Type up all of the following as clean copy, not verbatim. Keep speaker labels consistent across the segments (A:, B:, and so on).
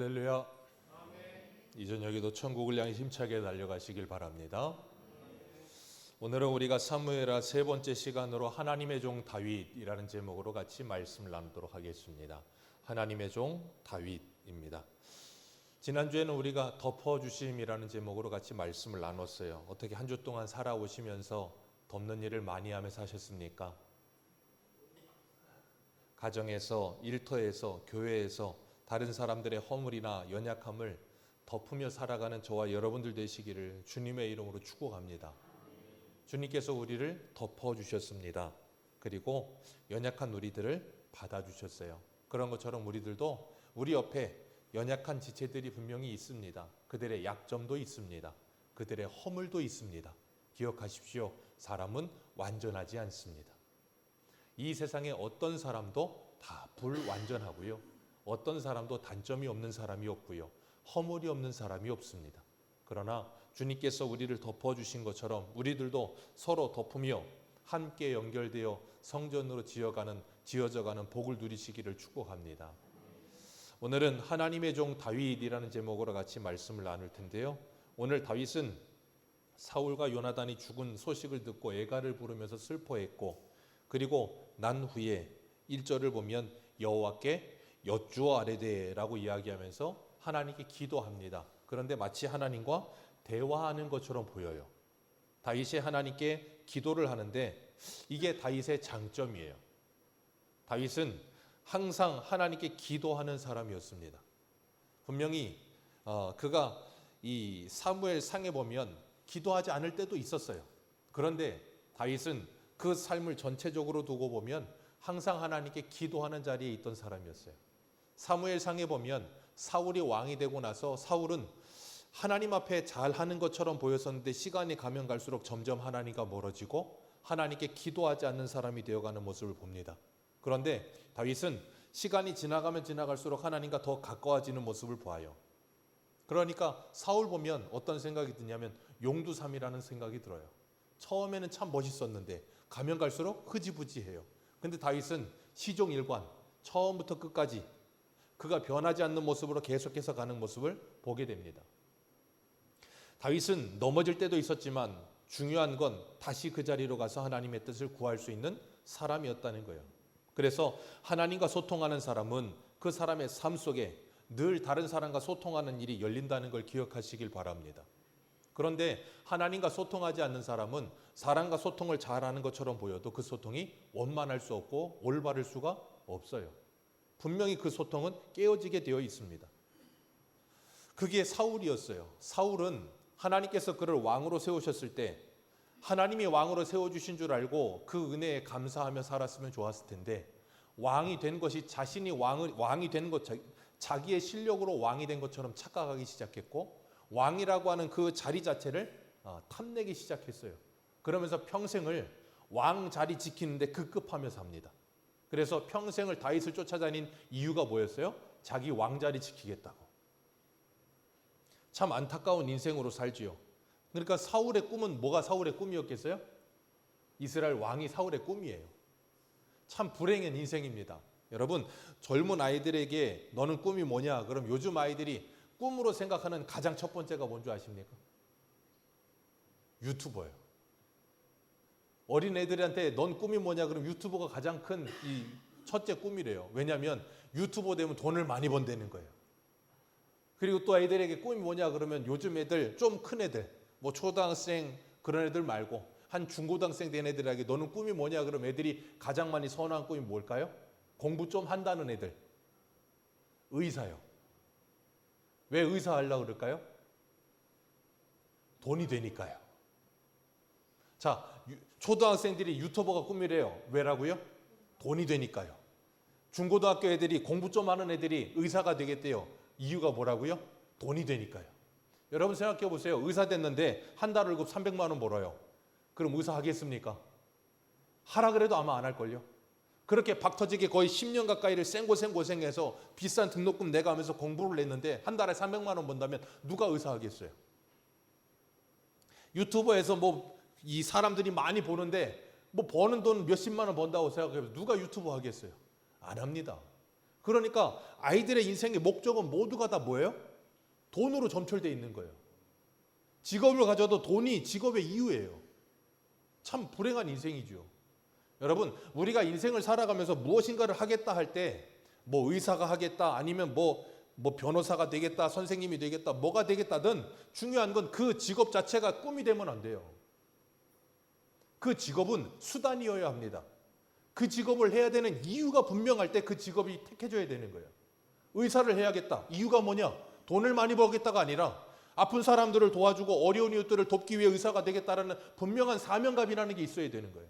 A: 할렐루야. 이 저녁에도 천국을 향해 힘차게 달려가시길 바랍니다. 오늘은 우리가 사무엘하 세 번째 시간으로 하나님의 종 다윗이라는 제목으로 같이 말씀을 나누도록 하겠습니다. 하나님의 종 다윗입니다. 지난주에는 우리가 덮어주심이라는 제목으로 같이 말씀을 나눴어요. 어떻게 한 주 동안 살아오시면서 덮는 일을 많이 하며 사셨습니까? 가정에서, 일터에서, 교회에서 다른 사람들의 허물이나 연약함을 덮으며 살아가는 저와 여러분들 되시기를 주님의 이름으로 축복합니다. 주님께서 우리를 덮어주셨습니다. 그리고 연약한 우리들을 받아주셨어요. 그런 것처럼 우리들도 우리 옆에 연약한 지체들이 분명히 있습니다. 그들의 약점도 있습니다. 그들의 허물도 있습니다. 기억하십시오. 사람은 완전하지 않습니다. 이 세상에 어떤 사람도 다 불완전하고요. 어떤 사람도 단점이 없는 사람이 없고요. 허물이 없는 사람이 없습니다. 그러나 주님께서 우리를 덮어주신 것처럼 우리들도 서로 덮으며 함께 연결되어 성전으로 지어져가는 복을 누리시기를 축복합니다. 오늘은 하나님의 종 다윗이라는 제목으로 같이 말씀을 나눌 텐데요. 오늘 다윗은 사울과 요나단이 죽은 소식을 듣고 애가를 부르면서 슬퍼했고, 그리고 난 후에 1절을 보면 여호와께 여쭈어 아뢰되라고 이야기하면서 하나님께 기도합니다. 그런데 마치 하나님과 대화하는 것처럼 보여요. 다윗이 하나님께 기도를 하는데 이게 다윗의 장점이에요. 다윗은 항상 하나님께 기도하는 사람이었습니다. 분명히 그가 이 사무엘 상에 보면 기도하지 않을 때도 있었어요. 그런데 다윗은 그 삶을 전체적으로 두고 보면 항상 하나님께 기도하는 자리에 있던 사람이었어요. 사무엘상에 보면 사울이 왕이 되고 나서 사울은 하나님 앞에 잘하는 것처럼 보였었는데 시간이 가면 갈수록 점점 하나님과 멀어지고 하나님께 기도하지 않는 사람이 되어가는 모습을 봅니다. 그런데 다윗은 시간이 지나가면 지나갈수록 하나님과 더 가까워지는 모습을 보아요. 그러니까 사울 보면 어떤 생각이 드냐면 용두삼이라는 생각이 들어요. 처음에는 참 멋있었는데 가면 갈수록 흐지부지해요. 근데 다윗은 시종일관 처음부터 끝까지 그가 변하지 않는 모습으로 계속해서 가는 모습을 보게 됩니다. 다윗은 넘어질 때도 있었지만 중요한 건 다시 그 자리로 가서 하나님의 뜻을 구할 수 있는 사람이었다는 거예요. 그래서 하나님과 소통하는 사람은 그 사람의 삶 속에 늘 다른 사람과 소통하는 일이 열린다는 걸 기억하시길 바랍니다. 그런데 하나님과 소통하지 않는 사람은 사람과 소통을 잘하는 것처럼 보여도 그 소통이 원만할 수 없고 올바를 수가 없어요. 분명히 그 소통은 깨어지게 되어 있습니다. 그게 사울이었어요. 사울은 하나님께서 그를 왕으로 세우셨을 때 하나님이 왕으로 세워주신 줄 알고 그 은혜에 감사하며 살았으면 좋았을 텐데 왕이 된 것이 자신이 왕이 된 것, 자기의 실력으로 왕이 된 것처럼 착각하기 시작했고 왕이라고 하는 그 자리 자체를 탐내기 시작했어요. 그러면서 평생을 왕 자리 지키는데 급급하며 삽니다. 그래서 평생을 다윗을 쫓아다닌 이유가 뭐였어요? 자기 왕자리 지키겠다고. 참 안타까운 인생으로 살지요. 그러니까 사울의 꿈은 뭐가 사울의 꿈이었겠어요? 이스라엘 왕이 사울의 꿈이에요. 참 불행한 인생입니다. 여러분, 젊은 아이들에게 너는 꿈이 뭐냐? 그럼 요즘 아이들이 꿈으로 생각하는 가장 첫 번째가 뭔지 아십니까? 유튜버예요. 어린 애들한테 넌 꿈이 뭐냐? 그럼 유튜버가 가장 큰 이 첫째 꿈이래요. 왜냐하면 유튜버 되면 돈을 많이 번다는 거예요. 그리고 또 애들에게 꿈이 뭐냐? 그러면 요즘 애들, 좀 큰 애들, 뭐 초등학생 그런 애들 말고 한 중고등학생 된 애들에게 너는 꿈이 뭐냐? 그럼 애들이 가장 많이 선호한 꿈이 뭘까요? 공부 좀 한다는 애들. 의사요. 왜 의사 하려고 그럴까요? 돈이 되니까요. 자, 초등학생들이 유튜버가 꿈이래요. 왜라고요? 돈이 되니까요. 중고등학교 애들이 공부 좀 하는 애들이 의사가 되겠대요. 이유가 뭐라고요? 돈이 되니까요. 여러분 생각해 보세요. 의사 됐는데 한 달 월급 300만 원 벌어요. 그럼 의사 하겠습니까? 하라 그래도 아마 안 할걸요. 그렇게 박터지게 거의 10년 가까이를 생고생해서 비싼 등록금 내가면서 공부를 했는데 한 달에 300만 원 번다면 누가 의사 하겠어요? 유튜버에서 이 사람들이 많이 보는데 버는 돈 몇십만 원 번다고 생각해서 누가 유튜버 하겠어요? 안 합니다. 그러니까 아이들의 인생의 목적은 모두가 다 뭐예요? 돈으로 점철되어 있는 거예요. 직업을 가져도 돈이 직업의 이유예요. 참 불행한 인생이죠. 여러분, 우리가 인생을 살아가면서 무엇인가를 하겠다 할 때 뭐 의사가 하겠다, 아니면 뭐 변호사가 되겠다, 선생님이 되겠다, 뭐가 되겠다든 중요한 건 그 직업 자체가 꿈이 되면 안 돼요. 그 직업은 수단이어야 합니다. 그 직업을 해야 되는 이유가 분명할 때 그 직업이 택해져야 되는 거예요. 의사를 해야겠다. 이유가 뭐냐? 돈을 많이 벌겠다가 아니라 아픈 사람들을 도와주고 어려운 이웃들을 돕기 위해 의사가 되겠다라는 분명한 사명감이라는 게 있어야 되는 거예요.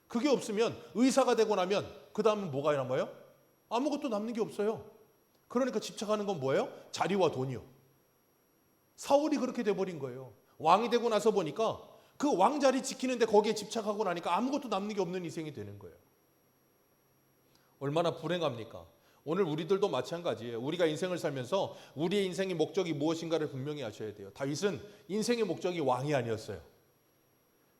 A: 그게 없으면 의사가 되고 나면 그 다음은 뭐가 남아요? 아무것도 남는 게 없어요. 그러니까 집착하는 건 뭐예요? 자리와 돈이요. 사울이 그렇게 돼버린 거예요. 왕이 되고 나서 보니까 그 왕자리 지키는데 거기에 집착하고 나니까 아무것도 남는 게 없는 인생이 되는 거예요. 얼마나 불행합니까? 오늘 우리들도 마찬가지예요. 우리가 인생을 살면서 우리의 인생의 목적이 무엇인가를 분명히 아셔야 돼요. 다윗은 인생의 목적이 왕이 아니었어요.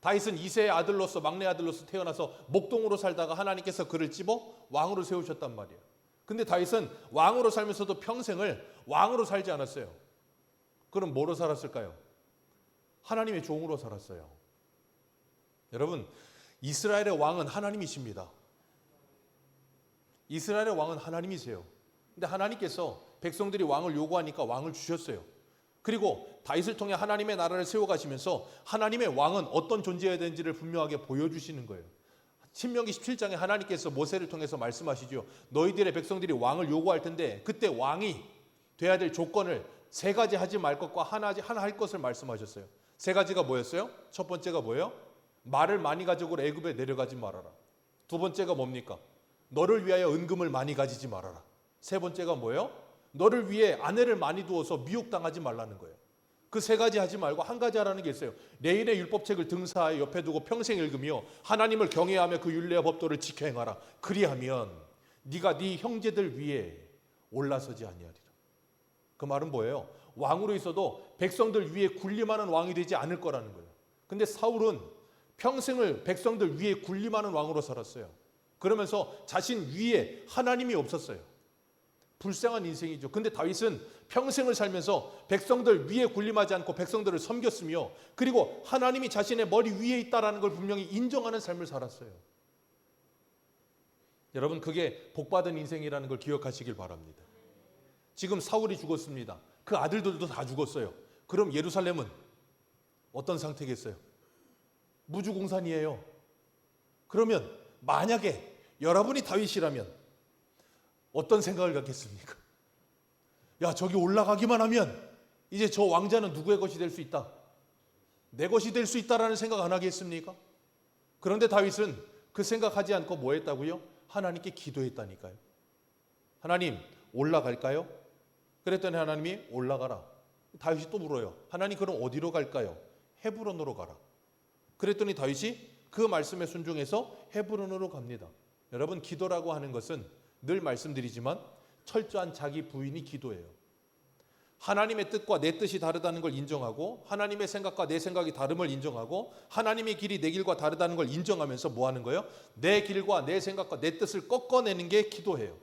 A: 다윗은 이새의 아들로서, 막내 아들로서 태어나서 목동으로 살다가 하나님께서 그를 집어 왕으로 세우셨단 말이에요. 근데 다윗은 왕으로 살면서도 평생을 왕으로 살지 않았어요. 그럼 뭐로 살았을까요? 하나님의 종으로 살았어요. 여러분, 이스라엘의 왕은 하나님이십니다. 이스라엘의 왕은 하나님이세요. 근데 하나님께서 백성들이 왕을 요구하니까 왕을 주셨어요. 그리고 다윗을 통해 하나님의 나라를 세워가시면서 하나님의 왕은 어떤 존재여야 되는지를 분명하게 보여주시는 거예요. 신명기 17장에 하나님께서 모세를 통해서 말씀하시죠. 너희들의 백성들이 왕을 요구할 텐데 그때 왕이 돼야 될 조건을 세 가지 하지 말 것과 하나 할 것을 말씀하셨어요. 세 가지가 뭐였어요? 첫 번째가 뭐예요? 말을 많이 가지고 애굽에 내려가지 말아라. 두 번째가 뭡니까? 너를 위하여 은금을 많이 가지지 말아라. 세 번째가 뭐예요? 너를 위해 아내를 많이 두어서 미혹당하지 말라는 거예요. 그 세 가지 하지 말고 한 가지 하라는 게 있어요. 내일의 율법책을 등사하여 옆에 두고 평생 읽으며 하나님을 경외하며 그 율례와 법도를 지켜 행하라. 그리하면 네가 네 형제들 위에 올라서지 아니하리라. 그 말은 뭐예요? 왕으로 있어도 백성들 위에 군림하는 왕이 되지 않을 거라는 거예요. 근데 사울은 평생을 백성들 위에 군림하는 왕으로 살았어요. 그러면서 자신 위에 하나님이 없었어요. 불쌍한 인생이죠. 근데 다윗은 평생을 살면서 백성들 위에 군림하지 않고 백성들을 섬겼으며 그리고 하나님이 자신의 머리 위에 있다라는 걸 분명히 인정하는 삶을 살았어요. 여러분, 그게 복받은 인생이라는 걸 기억하시길 바랍니다. 지금 사울이 죽었습니다. 그 아들들도 다 죽었어요. 그럼 예루살렘은 어떤 상태겠어요? 무주공산이에요. 그러면 만약에 여러분이 다윗이라면 어떤 생각을 갖겠습니까? 야, 저기 올라가기만 하면 이제 저 왕자는 누구의 것이 될 수 있다. 내 것이 될 수 있다라는 생각 안 하겠습니까? 그런데 다윗은 그 생각하지 않고 뭐 했다고요? 하나님께 기도했다니까요. 하나님, 올라갈까요? 그랬더니 하나님이 올라가라. 다윗이 또 물어요. 하나님, 그럼 어디로 갈까요? 헤브론으로 가라. 그랬더니 다윗이 그 말씀에 순종해서 헤브론으로 갑니다. 여러분, 기도라고 하는 것은 늘 말씀드리지만 철저한 자기 부인이 기도예요. 하나님의 뜻과 내 뜻이 다르다는 걸 인정하고 하나님의 생각과 내 생각이 다름을 인정하고 하나님의 길이 내 길과 다르다는 걸 인정하면서 뭐 하는 거예요? 내 길과 내 생각과 내 뜻을 꺾어내는 게 기도예요.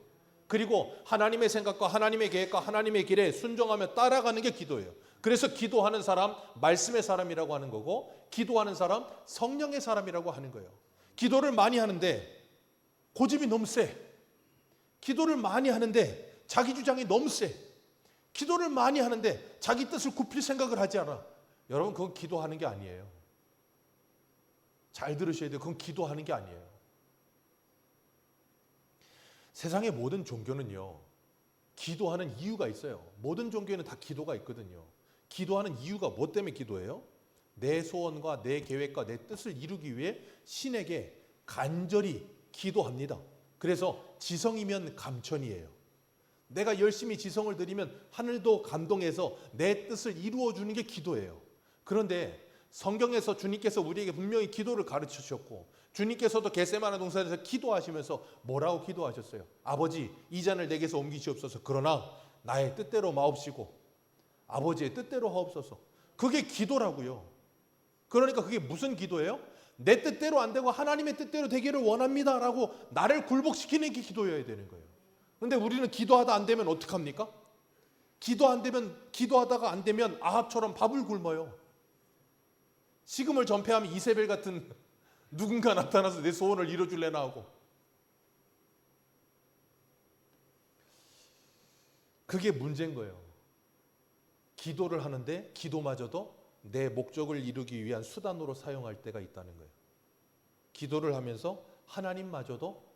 A: 그리고 하나님의 생각과 하나님의 계획과 하나님의 길에 순종하며 따라가는 게 기도예요. 그래서 기도하는 사람 말씀의 사람이라고 하는 거고 기도하는 사람 성령의 사람이라고 하는 거예요. 기도를 많이 하는데 고집이 너무 세. 기도를 많이 하는데 자기 주장이 너무 세. 기도를 많이 하는데 자기 뜻을 굽힐 생각을 하지 않아. 여러분, 그건 기도하는 게 아니에요. 잘 들으셔야 돼요. 그건 기도하는 게 아니에요. 세상의 모든 종교는요, 기도하는 이유가 있어요. 모든 종교에는 다 기도가 있거든요. 기도하는 이유가 뭐 때문에 기도해요? 내 소원과 내 계획과 내 뜻을 이루기 위해 신에게 간절히 기도합니다. 그래서 지성이면 감천이에요. 내가 열심히 지성을 드리면 하늘도 감동해서 내 뜻을 이루어 주는 게 기도예요. 그런데 성경에서 주님께서 우리에게 분명히 기도를 가르쳐 주셨고 주님께서도 겟세마네 동산에서 기도하시면서 뭐라고 기도하셨어요? 아버지, 이 잔을 내게서 옮기시옵소서. 그러나 나의 뜻대로 마옵시고 아버지의 뜻대로 하옵소서. 그게 기도라고요. 그러니까 그게 무슨 기도예요? 내 뜻대로 안 되고 하나님의 뜻대로 되기를 원합니다라고 나를 굴복시키는 게 기도여야 되는 거예요. 근데 우리는 기도하다 안 되면 어떡합니까? 기도하다가 안 되면 아합처럼 밥을 굶어요. 식음을 전폐하면 이세벨 같은 누군가 나타나서 내 소원을 이뤄줄래나 하고. 그게 문제인 거예요. 기도를 하는데 기도마저도 내 목적을 이루기 위한 수단으로 사용할 때가 있다는 거예요. 기도를 하면서 하나님마저도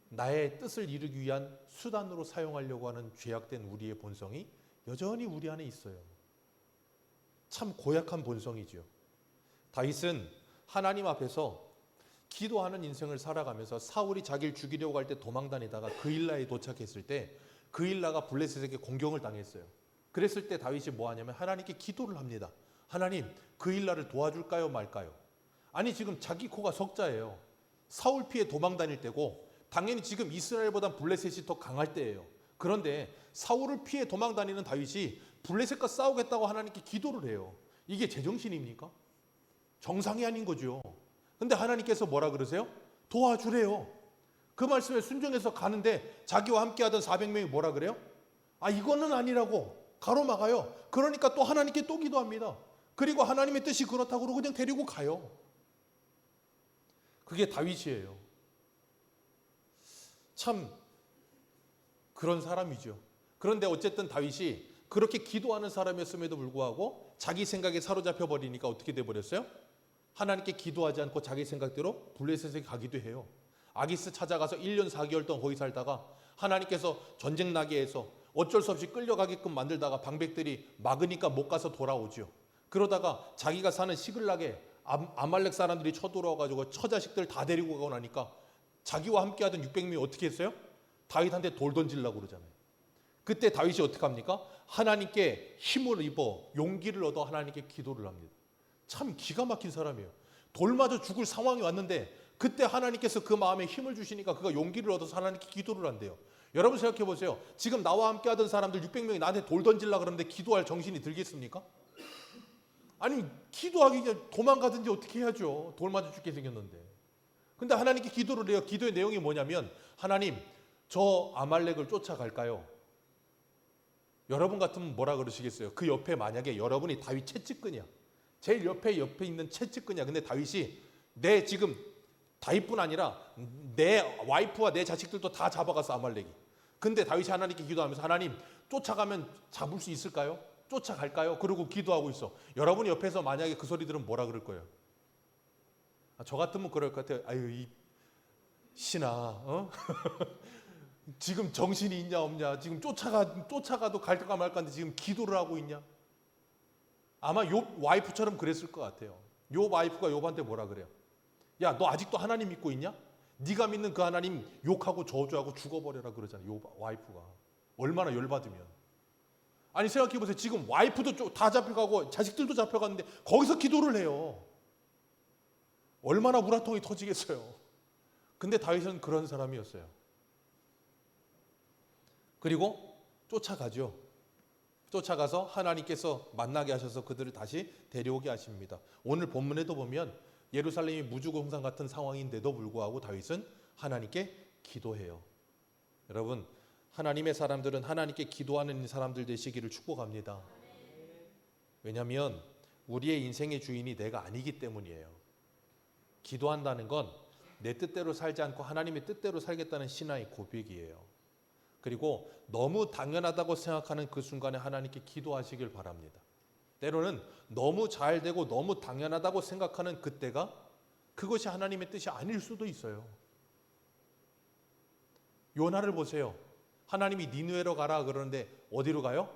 A: 나의 뜻을 이루기 위한 수단으로 사용하려고 하는 죄악된 우리의 본성이 여전히 우리 안에 있어요. 참 고약한 본성이죠. 다윗은 하나님 앞에서 기도하는 인생을 살아가면서 사울이 자기를 죽이려고 할 때 도망다니다가 그일라에 도착했을 때 그일라가 블레셋에게 공격을 당했어요. 그랬을 때 다윗이 뭐 하냐면 하나님께 기도를 합니다. 하나님, 그일라를 도와줄까요 말까요? 아니 지금 자기 코가 석자예요. 사울 피해 도망다닐 때고 당연히 지금 이스라엘보단 블레셋이 더 강할 때예요. 그런데 사울을 피해 도망다니는 다윗이 블레셋과 싸우겠다고 하나님께 기도를 해요. 이게 제정신입니까? 정상이 아닌 거죠. 근데 하나님께서 뭐라 그러세요? 도와주래요. 그 말씀에 순종해서 가는데 자기와 함께하던 400명이 뭐라 그래요? 아, 이거는 아니라고 가로막아요. 그러니까 또 하나님께 또 기도합니다. 그리고 하나님의 뜻이 그렇다고 그러고 그냥 데리고 가요. 그게 다윗이에요. 참 그런 사람이죠. 그런데 어쨌든 다윗이 그렇게 기도하는 사람이었음에도 불구하고 자기 생각에 사로잡혀 버리니까 어떻게 돼 버렸어요? 하나님께 기도하지 않고 자기 생각대로 블레셋에 가기도 해요. 아기스 찾아가서 1년 4개월 동안 거기 살다가 하나님께서 전쟁 나게 해서 어쩔 수 없이 끌려가게끔 만들다가 방백들이 막으니까 못 가서 돌아오죠. 그러다가 자기가 사는 시글락에 아말렉 사람들이 쳐들어와가지고 처자식들 다 데리고 가고 나니까 자기와 함께하던 600명이 어떻게 했어요? 다윗한테 돌 던지려고 그러잖아요. 그때 다윗이 어떻게 합니까? 하나님께 힘을 입어 용기를 얻어 하나님께 기도를 합니다. 참 기가 막힌 사람이에요. 돌 맞아 죽을 상황이 왔는데 그때 하나님께서 그 마음에 힘을 주시니까 그가 용기를 얻어서 하나님께 기도를 한대요. 여러분 생각해 보세요. 지금 나와 함께 하던 사람들 600명이 나한테 돌 던지려고 그러는데 기도할 정신이 들겠습니까? 아니 기도하기 그냥 도망가든지 어떻게 해야죠. 돌 맞아 죽게 생겼는데. 근데 하나님께 기도를 해요. 기도의 내용이 뭐냐면 하나님 저 아말렉을 쫓아갈까요? 여러분 같으면 뭐라 그러시겠어요? 그 옆에 만약에 여러분이 다윗 채찍근이야. 제일 옆에 있는 채찍근이야. 근데 다윗이 내 지금 다윗뿐 아니라 내 와이프와 내 자식들도 다 잡아갔어 아말렉이. 근데 다윗이 하나님께 기도하면서 하나님 쫓아가면 잡을 수 있을까요? 쫓아갈까요? 그러고 기도하고 있어. 여러분이 옆에서 만약에 그 소리 들으면 뭐라 그럴 거예요? 저 같으면 그럴 것 같아요. 아유 이 신아, 어? 지금 정신이 있냐 없냐? 지금 쫓아가도 갈까 말까인데 지금 기도를 하고 있냐? 아마 욥 와이프처럼 그랬을 것 같아요. 욥 와이프가 욥한테 뭐라 그래요? 야, 너 아직도 하나님 믿고 있냐? 네가 믿는 그 하나님 욕하고 저주하고 죽어버려라 그러잖아요. 욥 와이프가 얼마나 열받으면. 아니 생각해 보세요. 지금 와이프도 다 잡혀가고 자식들도 잡혀갔는데 거기서 기도를 해요. 얼마나 우라통이 터지겠어요. 근데 다윗은 그런 사람이었어요. 그리고 쫓아가죠. 쫓아가서 하나님께서 만나게 하셔서 그들을 다시 데려오게 하십니다. 오늘 본문에도 보면 예루살렘이 무주공산 같은 상황인데도 불구하고 다윗은 하나님께 기도해요. 여러분, 하나님의 사람들은 하나님께 기도하는 사람들 되시기를 축복합니다. 왜냐하면 우리의 인생의 주인이 내가 아니기 때문이에요. 기도한다는 건 내 뜻대로 살지 않고 하나님의 뜻대로 살겠다는 신앙의 고백이에요. 그리고 너무 당연하다고 생각하는 그 순간에 하나님께 기도하시길 바랍니다. 때로는 너무 잘 되고 너무 당연하다고 생각하는 그때가 그것이 하나님의 뜻이 아닐 수도 있어요. 요나를 보세요. 하나님이 니느웨로 가라 그러는데 어디로 가요?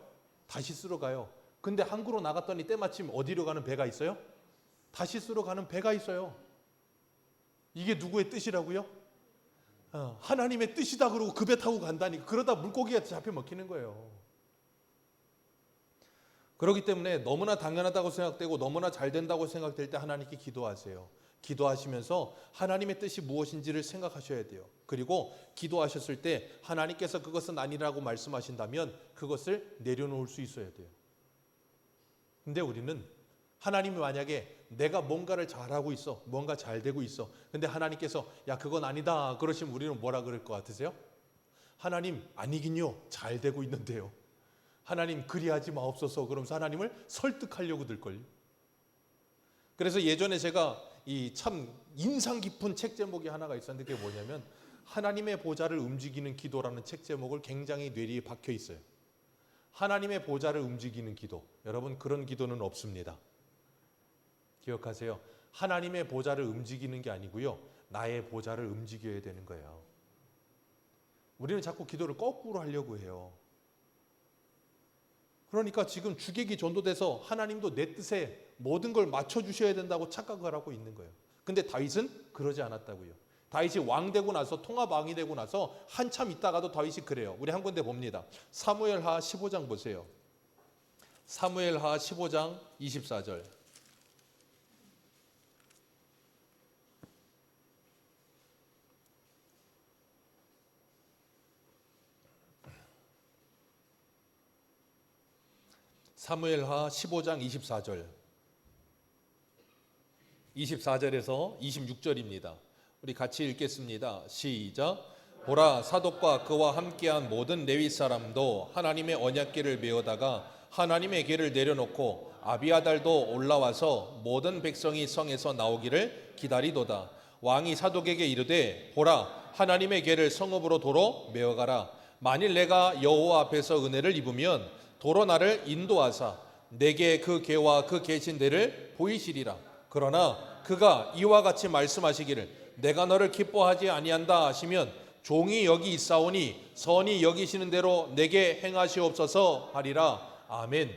A: 다시스로 가요. 근데 항구로 나갔더니 때마침 어디로 가는 배가 있어요? 다시스로 가는 배가 있어요. 이게 누구의 뜻이라고요? 하나님의 뜻이다 그러고 그 배 타고 간다니까. 그러다 물고기가 잡혀 먹히는 거예요. 그렇기 때문에 너무나 당연하다고 생각되고 너무나 잘 된다고 생각될 때 하나님께 기도하세요. 기도하시면서 하나님의 뜻이 무엇인지를 생각하셔야 돼요. 그리고 기도하셨을 때 하나님께서 그것은 아니라고 말씀하신다면 그것을 내려놓을 수 있어야 돼요. 근데 우리는 하나님이 만약에 내가 뭔가를 잘하고 있어, 뭔가 잘 되고 있어. 근데 하나님께서 야 그건 아니다 그러시면 우리는 뭐라 그럴 것 같으세요? 하나님 아니긴요. 잘 되고 있는데요. 하나님 그리하지 마옵소서. 그러면서 하나님을 설득하려고 들걸요. 그래서 예전에 제가 이 참 인상 깊은 책 제목이 하나가 있었는데 그게 뭐냐면 하나님의 보좌를 움직이는 기도라는 책 제목을 굉장히 뇌리에 박혀 있어요. 하나님의 보좌를 움직이는 기도. 여러분 그런 기도는 없습니다. 기억하세요. 하나님의 보좌를 움직이는 게 아니고요. 나의 보좌를 움직여야 되는 거예요. 우리는 자꾸 기도를 거꾸로 하려고 해요. 그러니까 지금 주객이 전도돼서 하나님도 내 뜻에 모든 걸 맞춰주셔야 된다고 착각을 하고 있는 거예요. 근데 다윗은 그러지 않았다고요. 다윗이 왕 되고 나서 통합왕이 되고 나서 한참 있다가도 다윗이 그래요. 우리 한 군데 봅니다. 사무엘하 15장 보세요. 사무엘하 15장 24절. 사무엘하 15장 24절. 24절에서 26절입니다. 우리 같이 읽겠습니다. 시작. 보라, 사독과 그와 함께한 모든 레위 사람도 하나님의 언약궤를 메어다가 하나님의 궤를 내려놓고 아비아달도 올라와서 모든 백성이 성에서 나오기를 기다리도다. 왕이 사독에게 이르되 보라, 하나님의 궤를 성읍으로 도로 메어가라. 만일 내가 여호와 앞에서 은혜를 입으면 도로 나를 인도하사 내게 그 궤와 그 계신 데를 보이시리라. 그러나 그가 이와 같이 말씀하시기를 내가 너를 기뻐하지 아니한다 하시면 종이 여기 있사오니 선이 여기시는 대로 내게 행하시옵소서 하리라. 아멘.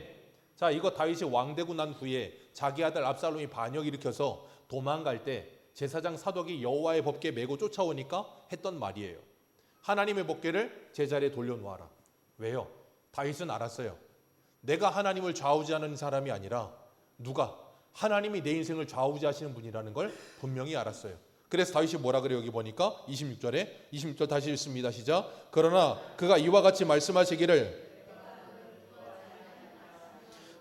A: 자, 이거 다윗이 왕되고 난 후에 자기 아들 압살롬이 반역 일으켜서 도망갈 때 제사장 사독이 여호와의 법궤 메고 쫓아오니까 했던 말이에요. 하나님의 법궤를 제자리에 돌려놓아라. 왜요? 다윗은 알았어요. 내가 하나님을 좌우지하는 사람이 아니라 누가? 하나님이 내 인생을 좌우지하시는 분이라는 걸 분명히 알았어요. 그래서 다윗이 뭐라 그래요? 여기 보니까 26절 다시 읽습니다. 시작. 그러나 그가 이와 같이 말씀하시기를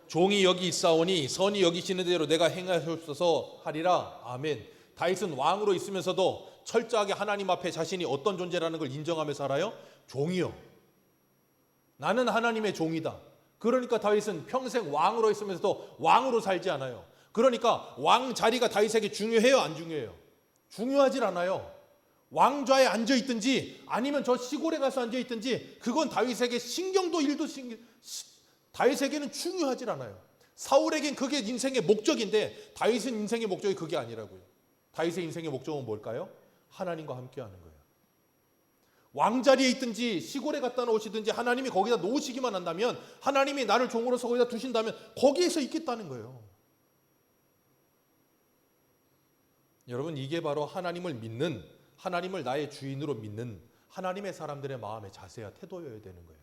A: 종이 여기 있사오니 선이 여기시는 대로 내가 행하시옵소서 하리라. 아멘. 다윗은 왕으로 있으면서도 철저하게 하나님 앞에 자신이 어떤 존재라는 걸 인정하며 살아요. 종이요. 나는 하나님의 종이다. 그러니까 다윗은 평생 왕으로 있으면서도 왕으로 살지 않아요. 그러니까 왕 자리가 다윗에게 중요해요? 안 중요해요? 중요하질 않아요. 왕좌에 앉아있든지 아니면 저 시골에 가서 앉아있든지 그건 다윗에게 신경도 일도 다윗에게는 중요하질 않아요. 사울에겐 그게 인생의 목적인데 다윗은 인생의 목적이 그게 아니라고요. 다윗의 인생의 목적은 뭘까요? 하나님과 함께하는 거예요. 왕자리에 있든지 시골에 갖다 놓으시든지 하나님이 거기다 놓으시기만 한다면 하나님이 나를 종으로서 거기다 두신다면 거기에서 있겠다는 거예요. 여러분 이게 바로 하나님을 믿는 하나님을 나의 주인으로 믿는 하나님의 사람들의 마음의 자세와 태도여야 되는 거예요.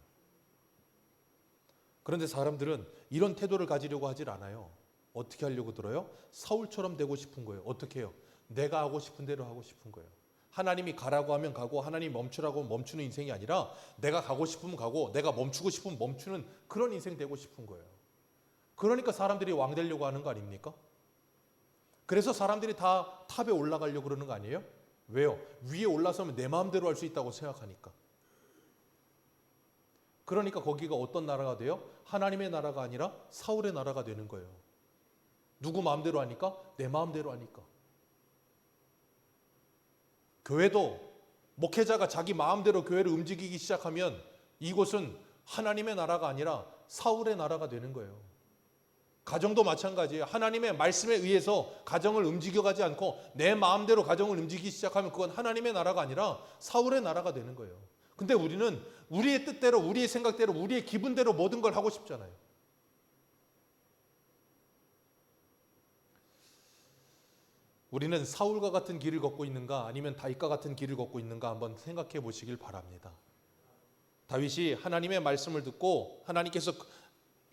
A: 그런데 사람들은 이런 태도를 가지려고 하질 않아요. 어떻게 하려고 들어요? 사울처럼 되고 싶은 거예요. 어떻게 해요? 내가 하고 싶은 대로 하고 싶은 거예요. 하나님이 가라고 하면 가고 하나님이 멈추라고 하면 멈추는 인생이 아니라 내가 가고 싶으면 가고 내가 멈추고 싶으면 멈추는 그런 인생 되고 싶은 거예요. 그러니까 사람들이 왕 되려고 하는 거 아닙니까? 그래서 사람들이 다 탑에 올라가려고 그러는 거 아니에요? 왜요? 위에 올라서면 내 마음대로 할 수 있다고 생각하니까. 그러니까 거기가 어떤 나라가 돼요? 하나님의 나라가 아니라 사울의 나라가 되는 거예요. 누구 마음대로 하니까? 내 마음대로 하니까. 교회도 목회자가 자기 마음대로 교회를 움직이기 시작하면 이곳은 하나님의 나라가 아니라 사울의 나라가 되는 거예요. 가정도 마찬가지예요. 하나님의 말씀에 의해서 가정을 움직여가지 않고 내 마음대로 가정을 움직이기 시작하면 그건 하나님의 나라가 아니라 사울의 나라가 되는 거예요. 근데 우리는 우리의 뜻대로 우리의 생각대로 우리의 기분대로 모든 걸 하고 싶잖아요. 우리는 사울과 같은 길을 걷고 있는가 아니면 다윗과 같은 길을 걷고 있는가 한번 생각해 보시길 바랍니다. 다윗이 하나님의 말씀을 듣고 하나님께서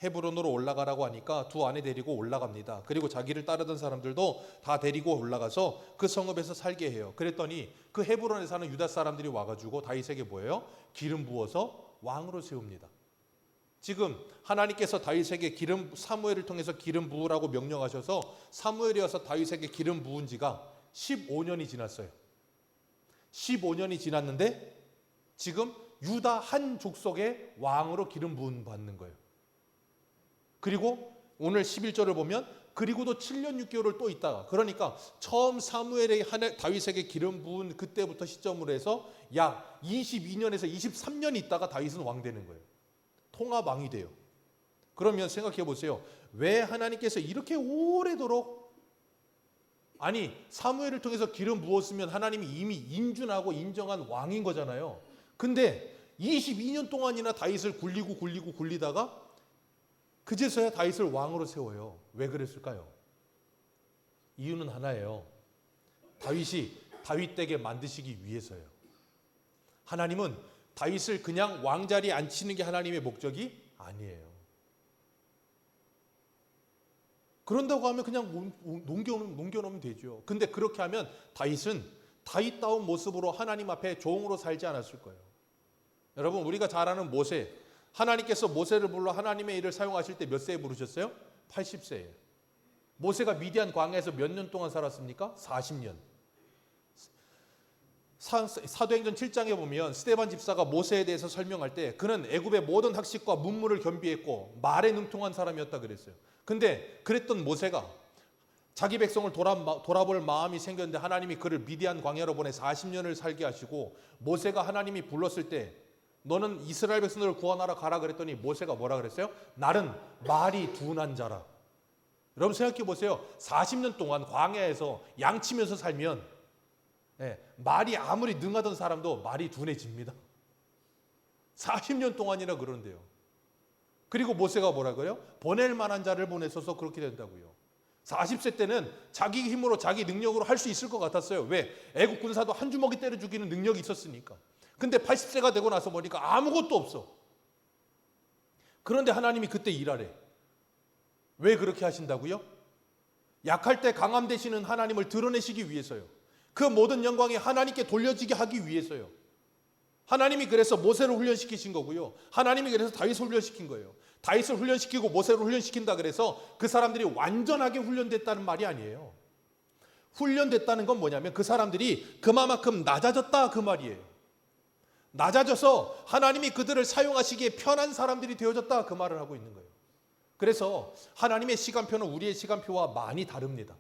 A: 헤브론으로 올라가라고 하니까 두 아내 데리고 올라갑니다. 그리고 자기를 따르던 사람들도 다 데리고 올라가서 그 성읍에서 살게 해요. 그랬더니 그 헤브론에 사는 유다 사람들이 와가지고 다윗에게 뭐예요? 기름 부어서 왕으로 세웁니다. 지금 하나님께서 다윗에게 사무엘을 통해서 기름 부으라고 명령하셔서 사무엘이 와서 다윗에게 기름 부은 지가 15년이 지났어요. 15년이 지났는데 지금 유다 한 족속의 왕으로 기름 부음 받는 거예요. 그리고 오늘 11절을 보면 그리고도 7년 6개월을 또 있다가, 그러니까 처음 사무엘의 다윗에게 기름 부은 그때부터 시점으로 해서 약 22년에서 23년 있다가 다윗은 왕 되는 거예요. 통합 왕이 돼요. 그러면 생각해 보세요. 왜 하나님께서 이렇게 오래도록, 아니 사무엘을 통해서 기름 부었으면 하나님이 이미 인준하고 인정한 왕인 거잖아요. 근데 22년 동안이나 다윗을 굴리다가 그제서야 다윗을 왕으로 세워요. 왜 그랬을까요? 이유는 하나예요. 다윗이 다윗되게 만드시기 위해서예요. 하나님은 다윗을 그냥 왕자리에 앉히는 게 하나님의 목적이 아니에요. 그런다고 하면 그냥 넘겨놓으면 되죠. 근데 그렇게 하면 다윗은 다윗다운 모습으로 하나님 앞에 종으로 살지 않았을 거예요. 여러분, 우리가 잘 아는 모세, 하나님께서 모세를 불러 하나님의 일을 사용하실 때 몇 세에 부르셨어요? 80세에. 모세가 미디안 광야에서 몇 년 동안 살았습니까? 40년. 사도행전 7장에 보면 스데반 집사가 모세에 대해서 설명할 때 그는 애굽의 모든 학식과 문물을 겸비했고 말에 능통한 사람이었다 그랬어요. 근데 그랬던 모세가 자기 백성을 돌아볼 마음이 생겼는데 하나님이 그를 미디안 광야로 보내 40년을 살게 하시고, 모세가 하나님이 불렀을 때 너는 이스라엘 백성들을 구원하러 가라 그랬더니 모세가 뭐라 그랬어요? 나는 말이 둔한 자라. 여러분 생각해 보세요. 40년 동안 광야에서 양치면서 살면 말이 아무리 능하던 사람도 말이 둔해집니다. 40년 동안이나 그런데요. 그리고 모세가 뭐라고요? 보낼 만한 자를 보내서서 그렇게 된다고요. 40세 때는 자기 힘으로 자기 능력으로 할 수 있을 것 같았어요. 왜? 애국 군사도 한 주먹이 때려 죽이는 능력이 있었으니까. 근데 80세가 되고 나서 보니까 아무것도 없어. 그런데 하나님이 그때 일하래. 왜 그렇게 하신다고요? 약할 때 강함 되시는 하나님을 드러내시기 위해서요. 그 모든 영광이 하나님께 돌려지게 하기 위해서요. 하나님이 그래서 모세를 훈련시키신 거고요. 하나님이 그래서 다윗을 훈련시킨 거예요. 다윗을 훈련시키고 모세를 훈련시킨다 그래서 그 사람들이 완전하게 훈련됐다는 말이 아니에요. 훈련됐다는 건 뭐냐면 그 사람들이 그만큼 낮아졌다 그 말이에요. 낮아져서 하나님이 그들을 사용하시기에 편한 사람들이 되어졌다 그 말을 하고 있는 거예요. 그래서 하나님의 시간표는 우리의 시간표와 많이 다릅니다.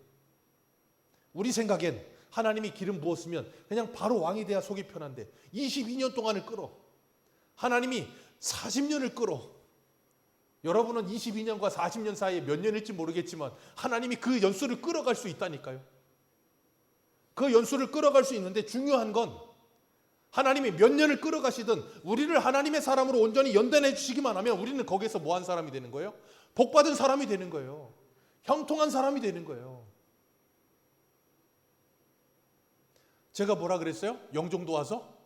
A: 우리 생각엔 하나님이 기름 부었으면 그냥 바로 왕이 돼야 속이 편한데 22년 동안을 끌어. 하나님이 40년을 끌어. 여러분은 22년과 40년 사이에 몇 년일지 모르겠지만 하나님이 그 연수를 끌어갈 수 있다니까요. 그 연수를 끌어갈 수 있는데 중요한 건 하나님이 몇 년을 끌어가시든 우리를 하나님의 사람으로 온전히 연단해 주시기만 하면 우리는 거기에서 뭐한 사람이 되는 거예요? 복받은 사람이 되는 거예요. 형통한 사람이 되는 거예요. 제가 뭐라 그랬어요? 영종도 와서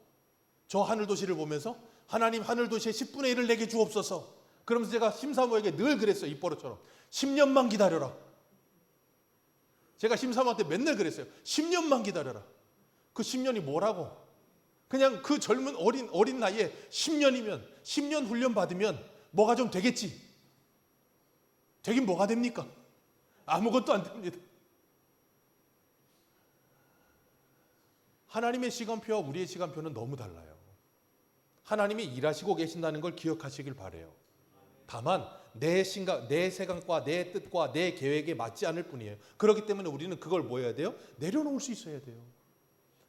A: 저 하늘도시를 보면서 하나님 하늘도시의 10분의 1을 내게 주옵소서. 그러면서 제가 심사모에게 늘 그랬어요. 입버릇처럼 10년만 기다려라. 제가 심사모한테 맨날 그랬어요. 10년만 기다려라. 그 10년이 뭐라고? 그냥 그 젊은 어린 나이에 10년이면 10년 훈련 받으면 뭐가 좀 되겠지. 되긴 뭐가 됩니까? 아무것도 안 됩니다. 하나님의 시간표와 우리의 시간표는 너무 달라요. 하나님이 일하시고 계신다는 걸 기억하시길 바라요. 다만 내 생각과 내 뜻과 내 계획에 맞지 않을 뿐이에요. 그렇기 때문에 우리는 그걸 뭐 해야 돼요? 내려놓을 수 있어야 돼요.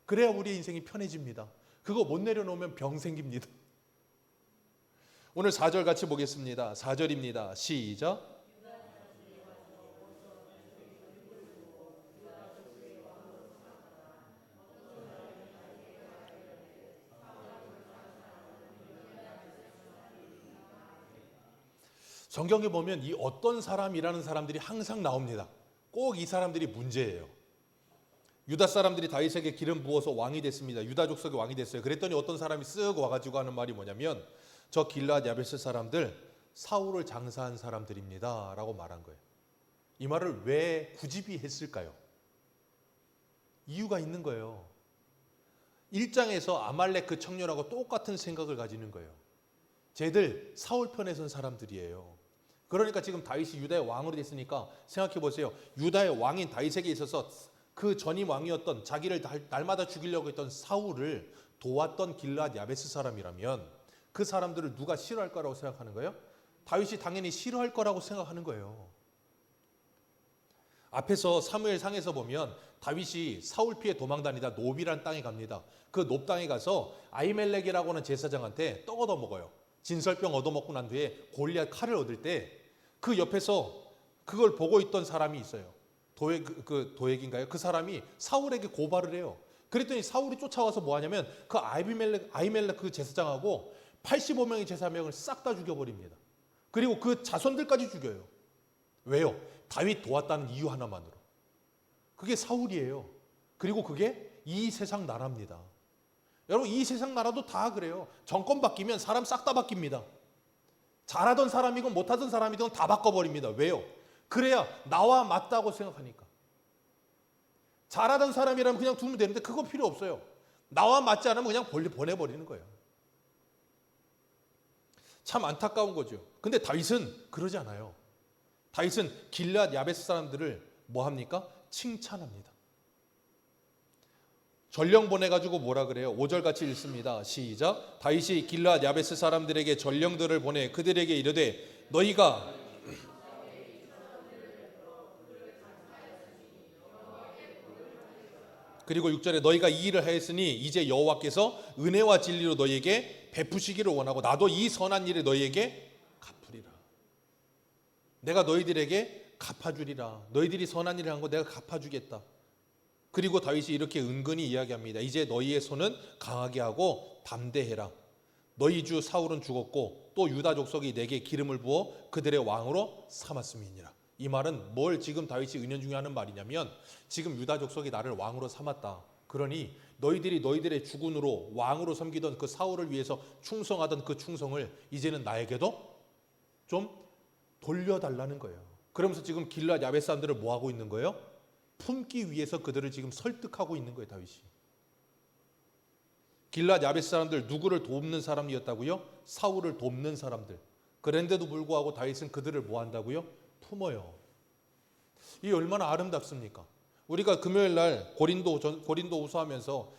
A: 그래야 우리의 인생이 편해집니다. 그거 못 내려놓으면 병 생깁니다. 오늘 4절 같이 보겠습니다. 4절입니다. 시작. 성경에 보면 이 어떤 사람이라는 사람들이 항상 나옵니다. 꼭 이 사람들이 문제예요. 유다 사람들이 다윗에게 기름 부어서 왕이 됐습니다. 유다 족속의 왕이 됐어요. 그랬더니 어떤 사람이 쓱 와가지고 하는 말이 뭐냐면 저 길앗 야베스 사람들 사울을 장사한 사람들입니다 라고 말한 거예요. 이 말을 왜 굳이 했을까요? 이유가 있는 거예요. 1장에서 아말렉 그 청년하고 똑같은 생각을 가지는 거예요. 쟤들 사울 편에 선 사람들이에요. 그러니까 지금 다윗이 유다의 왕으로 됐으니까 생각해 보세요. 유다의 왕인 다윗에게 있어서 그 전임 왕이었던 자기를 날마다 죽이려고 했던 사울을 도왔던 길앗 야베스 사람이라면 그 사람들을 누가 싫어할 거라고 생각하는 거예요? 다윗이 당연히 싫어할 거라고 생각하는 거예요. 앞에서 사무엘상에서 보면 다윗이 사울 피해 도망다니다 노비란 땅에 갑니다. 그 높 땅에 가서 아히멜렉이라고 하는 제사장한테 떡 얻어먹어요. 진설병 얻어먹고 난 뒤에 골리앗 칼을 얻을 때 그 옆에서 그걸 보고 있던 사람이 있어요. 도액인가요? 그 사람이 사울에게 고발을 해요. 그랬더니 사울이 쫓아와서 뭐 하냐면 그 아히멜렉 그 제사장하고 85명의 제사장을 싹 다 죽여버립니다. 그리고 그 자손들까지 죽여요. 왜요? 다윗 도왔다는 이유 하나만으로. 그게 사울이에요. 그리고 그게 이 세상 나라입니다. 여러분, 이 세상 나라도 다 그래요. 정권 바뀌면 사람 싹 다 바뀝니다. 잘하던 사람이건 못하던 사람이든 다 바꿔버립니다. 왜요? 그래야 나와 맞다고 생각하니까. 잘하던 사람이라면 그냥 두면 되는데 그거 필요 없어요. 나와 맞지 않으면 그냥 보내버리는 거예요. 참 안타까운 거죠. 근데 다윗은 그러지 않아요. 다윗은 길르앗 야베스 사람들을 뭐 합니까? 칭찬합니다. 전령 보내가지고 뭐라 그래요? 5절 같이 읽습니다. 시작. 다윗이 길르앗 야베스 사람들에게 전령들을 보내 그들에게 이르되 너희가 그리고 6절에 너희가 이 일을 하였으니 이제 여호와께서 은혜와 진리로 너희에게 베푸시기를 원하고 나도 이 선한 일을 너희에게 갚으리라. 내가 너희들에게 갚아주리라. 너희들이 선한 일을 한 거 내가 갚아주겠다. 그리고 다윗이 이렇게 은근히 이야기합니다. 이제 너희의 손은 강하게 하고 담대해라. 너희 주 사울은 죽었고 또 유다 족속이 내게 기름을 부어 그들의 왕으로 삼았음이니라. 이 말은 뭘 지금 다윗이 은연중에 하는 말이냐면 지금 유다 족속이 나를 왕으로 삼았다. 그러니 너희들이 너희들의 주군으로 왕으로 섬기던 그 사울을 위해서 충성하던 그 충성을 이제는 나에게도 좀 돌려달라는 거예요. 그러면서 지금 길르앗 야베스 사람들을 뭐 하고 있는 거예요? 품기 위해서 그들을 지금 설득하고 있는 거예요, 다윗이. 길르앗 야베스 사람들 누구를 돕는 사람이었다고요? 사울을 돕는 사람들. 그런데도 불구하고 다윗은 그들을 뭐 한다고요? 품어요. 이 얼마나 아름답습니까? 우리가 금요일 날 고린도후서 하면서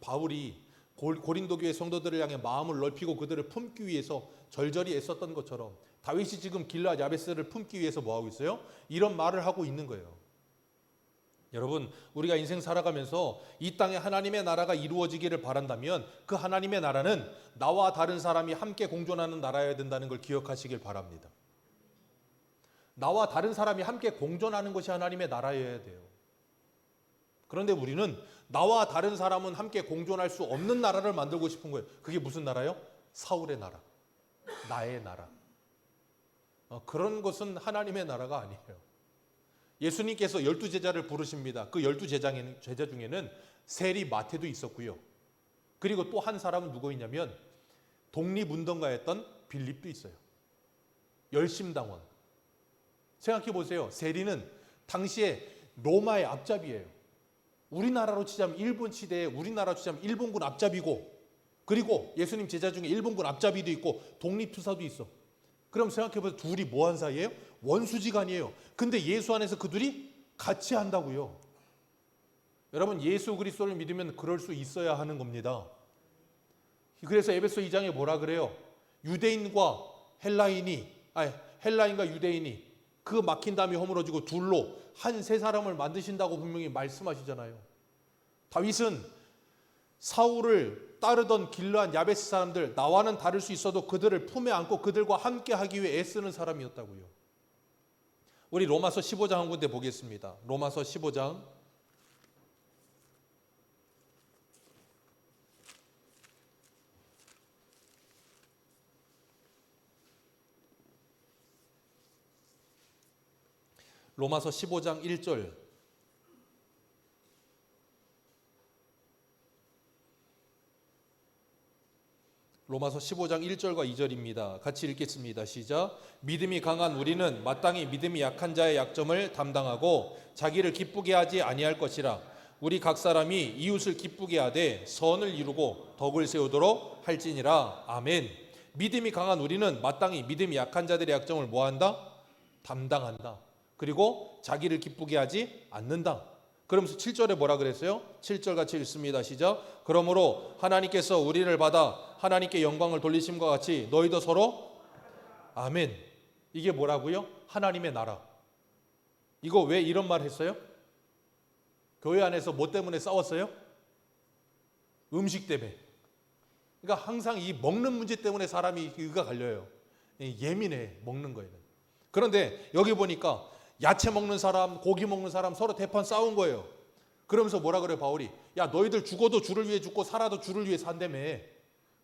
A: 바울이 고린도 교회 성도들을 향해 마음을 넓히고 그들을 품기 위해서 절절히 애썼던 것처럼 다윗이 지금 길르앗 야베스를 품기 위해서 뭐 하고 있어요? 이런 말을 하고 있는 거예요. 여러분, 우리가 인생 살아가면서 이 땅에 하나님의 나라가 이루어지기를 바란다면 그 하나님의 나라는 나와 다른 사람이 함께 공존하는 나라여야 된다는 걸 기억하시길 바랍니다. 나와 다른 사람이 함께 공존하는 것이 하나님의 나라여야 돼요. 그런데 우리는 나와 다른 사람은 함께 공존할 수 없는 나라를 만들고 싶은 거예요. 그게 무슨 나라요? 사울의 나라, 나의 나라. 그런 것은 하나님의 나라가 아니에요. 예수님께서 12제자를 부르십니다. 그 12제자 중에는 세리 마태도 있었고요. 그리고 또 한 사람은 누구있냐면 독립운동가였던 빌립도 있어요. 열심당원. 생각해 보세요. 세리는 당시에 로마의 앞잡이에요. 우리나라로 치자면 일본 시대에 우리나라로 치자면 일본군 앞잡이고 그리고 예수님 제자 중에 일본군 앞잡이도 있고 독립투사도 있어. 그럼 생각해 보세요. 둘이 뭐 한 사이예요? 원수지간이에요. 근데 예수 안에서 그들이 같이 한다고요. 여러분, 예수 그리스도를 믿으면 그럴 수 있어야 하는 겁니다. 그래서 에베소 2장에 뭐라 그래요? 유대인과 헬라인과 유대인이 그 막힌 담이 허물어지고 둘로 한 세 사람을 만드신다고 분명히 말씀하시잖아요. 다윗은 사울을 따르던 길르앗 야베스 사람들, 나와는 다를 수 있어도 그들을 품에 안고 그들과 함께 하기 위해 애쓰는 사람이었다고요. 우리 로마서 15장 한 군데 보겠습니다. 로마서 15장 로마서 15장 1절. 로마서 15장 1절과 2절입니다. 같이 읽겠습니다. 시작. 믿음이 강한 우리는 마땅히 믿음이 약한 자의 약점을 담당하고 자기를 기쁘게 하지 아니할 것이라. 우리 각 사람이 이웃을 기쁘게 하되 선을 이루고 덕을 세우도록 할지니라. 아멘. 믿음이 강한 우리는 마땅히 믿음이 약한 자들의 약점을 뭐한다? 담당한다. 그리고 자기를 기쁘게 하지 않는다. 그러면서 7절에 뭐라 그랬어요? 7절 같이 읽습니다. 시작. 그러므로 하나님께서 우리를 받아 하나님께 영광을 돌리심과 같이 너희도 서로 아멘. 이게 뭐라고요? 하나님의 나라. 이거 왜 이런 말 했어요? 교회 안에서 뭐 때문에 싸웠어요? 음식 때문에. 그러니까 항상 이 먹는 문제 때문에 사람이 의가 갈려요. 예민해, 먹는 거에는. 그런데 여기 보니까 야채 먹는 사람, 고기 먹는 사람 서로 대판 싸운 거예요. 그러면서 뭐라 그래요, 바울이? 야, 너희들 죽어도 주를 위해 죽고 살아도 주를 위해 산다며.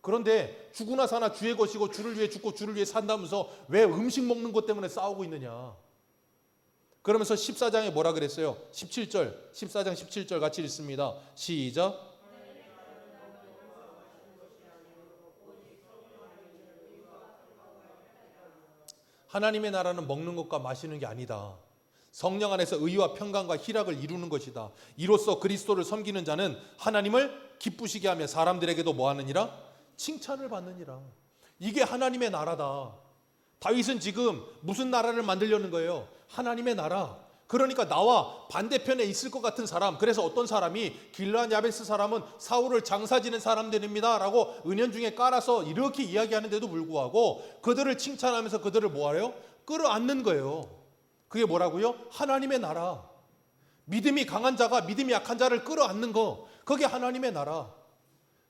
A: 그런데 죽으나 사나 주의 것이고 주를 위해 죽고 주를 위해 산다면서 왜 음식 먹는 것 때문에 싸우고 있느냐? 그러면서 14장에 뭐라 그랬어요? 17절, 14장 17절 같이 읽습니다. 시작. 하나님의 나라는 먹는 것과 마시는 게 아니다. 성령 안에서 의와 평강과 희락을 이루는 것이다. 이로써 그리스도를 섬기는 자는 하나님을 기쁘시게 하며 사람들에게도 뭐 하느니라? 칭찬을 받느니라. 이게 하나님의 나라다. 다윗은 지금 무슨 나라를 만들려는 거예요? 하나님의 나라. 그러니까 나와 반대편에 있을 것 같은 사람, 그래서 어떤 사람이 길르앗 야베스 사람은 사울을 장사 지는 사람들입니다 라고 은연중에 깔아서 이렇게 이야기하는데도 불구하고 그들을 칭찬하면서 그들을 뭐하래요? 끌어안는 거예요. 그게 뭐라고요? 하나님의 나라. 믿음이 강한 자가 믿음이 약한 자를 끌어안는 거, 그게 하나님의 나라.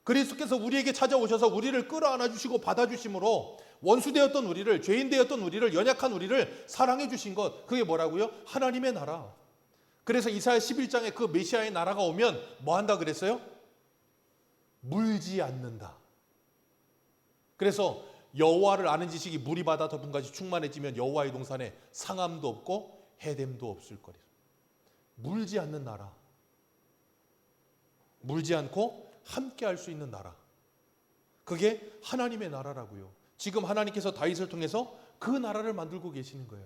A: 그리스도께서 우리에게 찾아오셔서 우리를 끌어안아 주시고 받아주심으로 원수되었던 우리를, 죄인되었던 우리를, 연약한 우리를 사랑해 주신 것, 그게 뭐라고요? 하나님의 나라. 그래서 이사야 11장에 그 메시아의 나라가 오면 뭐 한다 그랬어요? 물지 않는다. 그래서 여호와를 아는 지식이 물이 바다 덮음까지 충만해지면 여호와의 동산에 상함도 없고 해됨도 없을 거리라. 물지 않는 나라. 물지 않고 함께 할 수 있는 나라. 그게 하나님의 나라라고요. 지금 하나님께서 다윗을 통해서 그 나라를 만들고 계시는 거예요.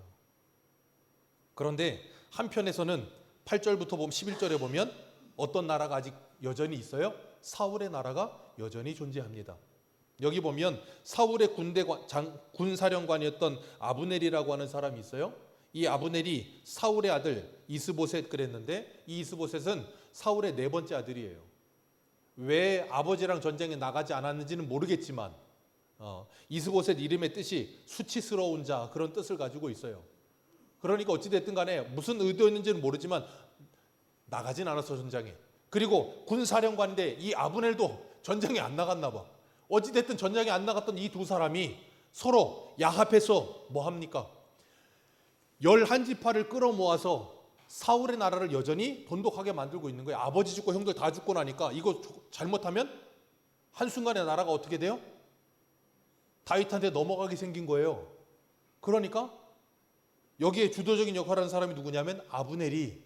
A: 그런데 한편에서는 8절부터 보면 11절에 보면 어떤 나라가 아직 여전히 있어요? 사울의 나라가 여전히 존재합니다. 여기 보면 사울의 군사령관이었던 아브넬이라고 하는 사람이 있어요. 이 아브넬이 사울의 아들 이스보셋 그랬는데, 이 이스보셋은 사울의 네 번째 아들이에요. 왜 아버지랑 전쟁에 나가지 않았는지는 모르겠지만 이스보셋 이름의 뜻이 수치스러운 자, 그런 뜻을 가지고 있어요. 그러니까 어찌됐든 간에 무슨 의도였는지는 모르지만 나가진 않았어, 전쟁에. 그리고 군사령관인데 이 아브넬도 전쟁에 안 나갔나 봐. 어찌됐든 전쟁에 안 나갔던 이 두 사람이 서로 야합해서 뭐 합니까? 11지파를 끌어모아서 사울의 나라를 여전히 돈독하게 만들고 있는 거예요. 아버지 죽고 형들 다 죽고 나니까 이거 잘못하면 한순간에 나라가 어떻게 돼요? 다윗한테 넘어가게 생긴 거예요. 그러니까 여기에 주도적인 역할을 하는 사람이 누구냐면 아브넬이,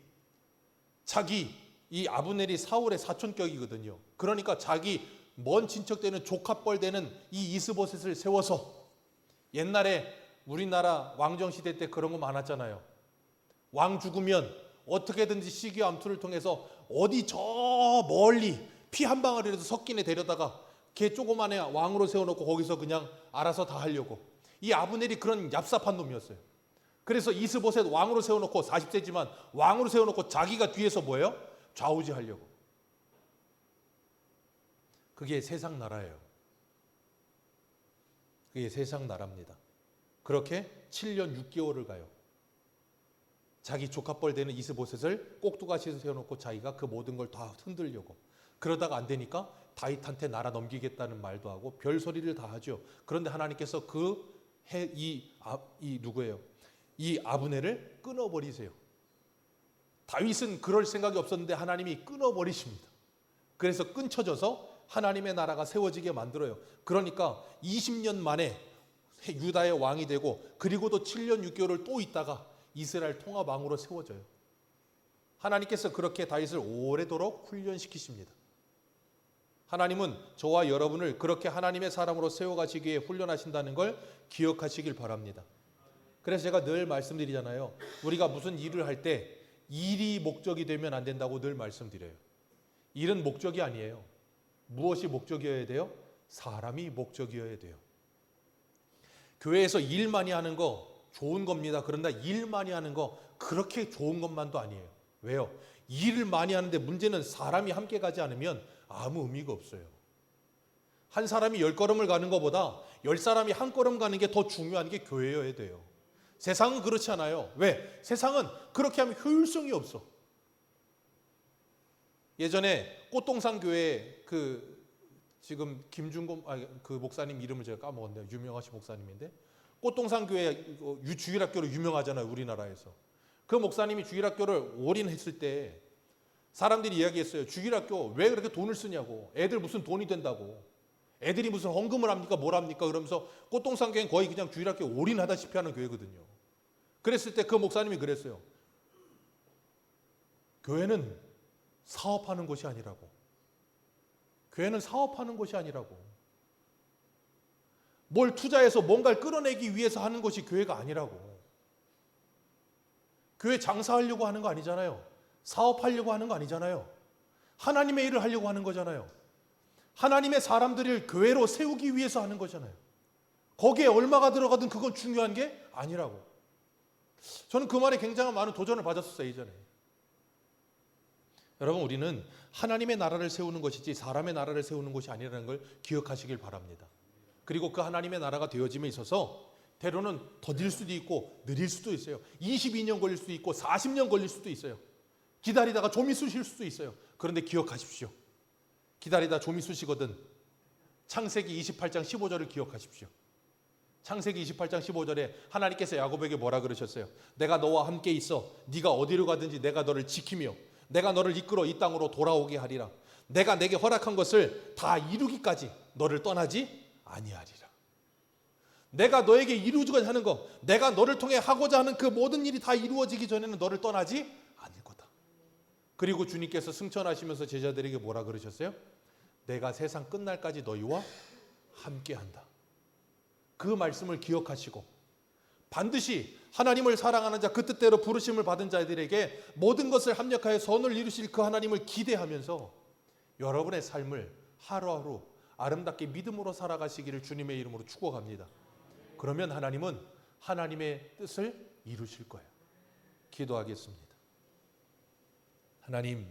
A: 이 아브넬이 사울의 사촌격이거든요. 그러니까 자기 먼 친척 되는 조카뻘 되는 이 이스보셋을 세워서, 옛날에 우리나라 왕정시대 때 그런 거 많았잖아요. 왕 죽으면 어떻게든지 시기와 암투를 통해서 어디 저 멀리 피 한 방울이라도 섞인 애 데려다가 걔 조그만 애 왕으로 세워놓고 거기서 그냥 알아서 다 하려고. 이 아브넬이 그런 얍삽한 놈이었어요. 그래서 이스보셋 왕으로 세워놓고 40세지만 왕으로 세워놓고 자기가 뒤에서 뭐예요? 좌우지하려고. 그게 세상 나라예요. 그게 세상 나라입니다. 그렇게 7년 6개월을 가요. 자기 조카뻘 되는 이스보셋을 꼭두가시에서 세워놓고 자기가 그 모든 걸 다 흔들려고. 그러다가 안 되니까 다윗한테 나라 넘기겠다는 말도 하고 별소리를 다 하죠. 그런데 하나님께서 누구예요? 이 아브넬을 끊어버리세요. 다윗은 그럴 생각이 없었는데 하나님이 끊어버리십니다. 그래서 끊쳐져서 하나님의 나라가 세워지게 만들어요. 그러니까 20년 만에 유다의 왕이 되고, 그리고도 7년 6개월을 또 있다가 이스라엘 통합왕으로 세워져요. 하나님께서 그렇게 다윗을 오래도록 훈련시키십니다. 하나님은 저와 여러분을 그렇게 하나님의 사람으로 세워가시기 위해 훈련하신다는 걸 기억하시길 바랍니다. 그래서 제가 늘 말씀드리잖아요. 우리가 무슨 일을 할 때 일이 목적이 되면 안 된다고 늘 말씀드려요. 일은 목적이 아니에요. 무엇이 목적이어야 돼요? 사람이 목적이어야 돼요. 교회에서 일 많이 하는 거 좋은 겁니다. 그런데 일 많이 하는 거 그렇게 좋은 것만도 아니에요. 왜요? 일을 많이 하는데 문제는 사람이 함께 가지 않으면 아무 의미가 없어요. 한 사람이 10걸음을 가는 것보다 10사람이 한 걸음 가는 게 더 중요한 게 교회여야 돼요. 세상은 그렇지 않아요. 왜? 세상은 그렇게 하면 효율성이 없어. 예전에 꽃동산 교회 지금 김준곤 그 목사님 이름을 제가 까먹었네요. 유명하신 목사님인데 꽃동산 교회 주일학교로 유명하잖아요, 우리나라에서. 그 목사님이 주일학교를 올인했을 때 사람들이 이야기했어요. 주일학교 왜 그렇게 돈을 쓰냐고. 애들 무슨 돈이 된다고. 애들이 무슨 헌금을 합니까? 뭘 합니까? 그러면서 꽃동산 교회는 거의 그냥 주일학교 올인하다시피 하는 교회거든요. 그랬을 때 그 목사님이 그랬어요. 교회는 사업하는 곳이 아니라고. 교회는 사업하는 곳이 아니라고. 뭘 투자해서 뭔가를 끌어내기 위해서 하는 것이 교회가 아니라고. 교회 장사하려고 하는 거 아니잖아요. 사업하려고 하는 거 아니잖아요. 하나님의 일을 하려고 하는 거잖아요. 하나님의 사람들을 교회로 세우기 위해서 하는 거잖아요. 거기에 얼마가 들어가든 그건 중요한 게 아니라고. 저는 그 말에 굉장히 많은 도전을 받았었어요, 이전에. 여러분, 우리는 하나님의 나라를 세우는 것이지 사람의 나라를 세우는 것이 아니라는 걸 기억하시길 바랍니다. 그리고 그 하나님의 나라가 되어짐에 있어서 때로는 더딜 수도 있고 느릴 수도 있어요. 22년 걸릴 수도 있고 40년 걸릴 수도 있어요. 기다리다가 좀이 쑤실 수도 있어요. 그런데 기억하십시오. 기다리다 좀이 쑤시거든 창세기 28장 15절을 기억하십시오. 창세기 28장 15절에 하나님께서 야곱에게 뭐라 그러셨어요? 내가 너와 함께 있어 네가 어디로 가든지 내가 너를 지키며 내가 너를 이끌어 이 땅으로 돌아오게 하리라. 내가 내게 허락한 것을 다 이루기까지 너를 떠나지 아니하리라. 내가 너에게 이루고자 하는 것, 내가 너를 통해 하고자 하는 그 모든 일이 다 이루어지기 전에는 너를 떠나지 않을 거다. 그리고 주님께서 승천하시면서 제자들에게 뭐라 그러셨어요? 내가 세상 끝날까지 너희와 함께한다. 그 말씀을 기억하시고 반드시 하나님을 사랑하는 자, 그 뜻대로 부르심을 받은 자들에게 모든 것을 합력하여 선을 이루실 그 하나님을 기대하면서 여러분의 삶을 하루하루 아름답게 믿음으로 살아가시기를 주님의 이름으로 축복합니다. 그러면 하나님은 하나님의 뜻을 이루실 거예요. 기도하겠습니다. 하나님,